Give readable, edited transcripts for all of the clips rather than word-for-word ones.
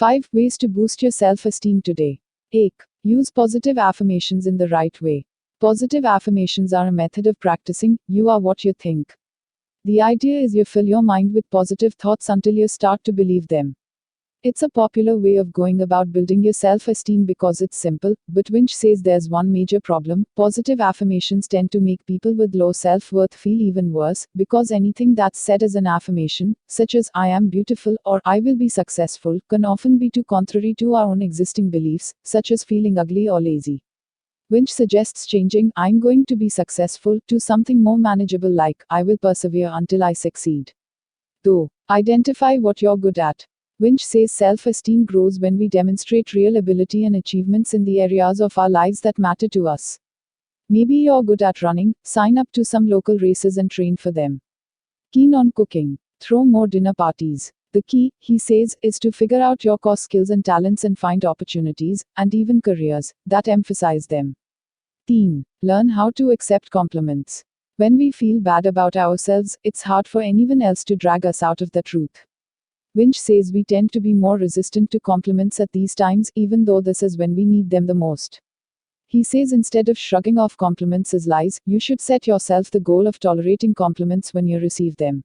5 ways to boost your self-esteem today. 8. Use positive affirmations in the right way. Positive affirmations are a method of practicing, you are what you think. The idea is you fill your mind with positive thoughts until you start to believe them. It's a popular way of going about building your self-esteem because it's simple, but Winch says there's one major problem. Positive affirmations tend to make people with low self-worth feel even worse, because anything that's said as an affirmation, such as I am beautiful or I will be successful, can often be too contrary to our own existing beliefs, such as feeling ugly or lazy. Winch suggests changing I'm going to be successful to something more manageable like I will persevere until I succeed. Though, identify what you're good at. Winch says self-esteem grows when we demonstrate real ability and achievements in the areas of our lives that matter to us. Maybe you're good at running, sign up to some local races and train for them. Keen on cooking, throw more dinner parties. The key, he says, is to figure out your core skills and talents and find opportunities, and even careers, that emphasize them. Teen, learn how to accept compliments. When we feel bad about ourselves, it's hard for anyone else to drag us out of the truth. Winch says we tend to be more resistant to compliments at these times, even though this is when we need them the most. He says instead of shrugging off compliments as lies, you should set yourself the goal of tolerating compliments when you receive them.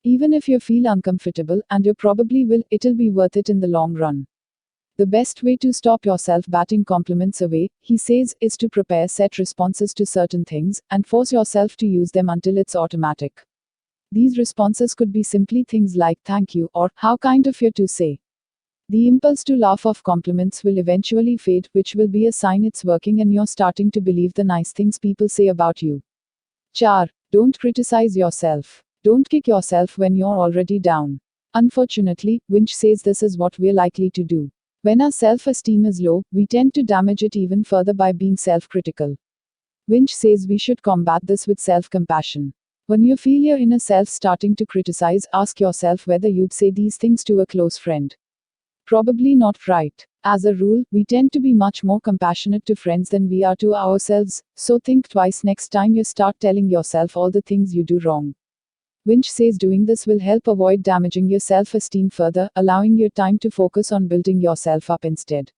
Even if you feel uncomfortable, and you probably will, it'll be worth it in the long run. The best way to stop yourself batting compliments away, he says, is to prepare set responses to certain things, and force yourself to use them until it's automatic. These responses could be simply things like thank you or how kind of you to say. The impulse to laugh off compliments will eventually fade, which will be a sign it's working and you're starting to believe the nice things people say about you. 4. Don't criticize yourself. Don't kick yourself when you're already down. Unfortunately, Winch says this is what we're likely to do. When our self-esteem is low, we tend to damage it even further by being self-critical. Winch says we should combat this with self-compassion. When you feel your inner self starting to criticize, ask yourself whether you'd say these things to a close friend. Probably not, right? As a rule, we tend to be much more compassionate to friends than we are to ourselves, so think twice next time you start telling yourself all the things you do wrong. Winch says doing this will help avoid damaging your self-esteem further, allowing your time to focus on building yourself up instead.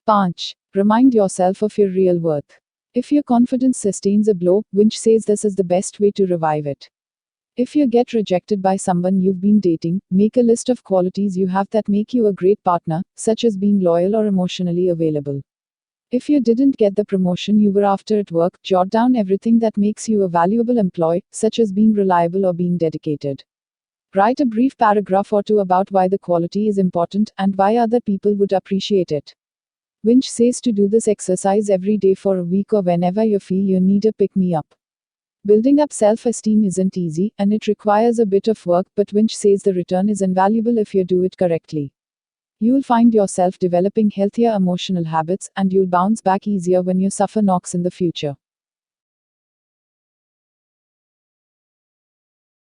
5. Remind yourself of your real worth. If your confidence sustains a blow, Winch says this is the best way to revive it. If you get rejected by someone you've been dating, make a list of qualities you have that make you a great partner, such as being loyal or emotionally available. If you didn't get the promotion you were after at work, jot down everything that makes you a valuable employee, such as being reliable or being dedicated. Write a brief paragraph or two about why the quality is important and why other people would appreciate it. Winch says to do this exercise every day for a week or whenever you feel you need a pick-me-up. Building up self-esteem isn't easy, and it requires a bit of work, but Winch says the return is invaluable if you do it correctly. You'll find yourself developing healthier emotional habits, and you'll bounce back easier when you suffer knocks in the future.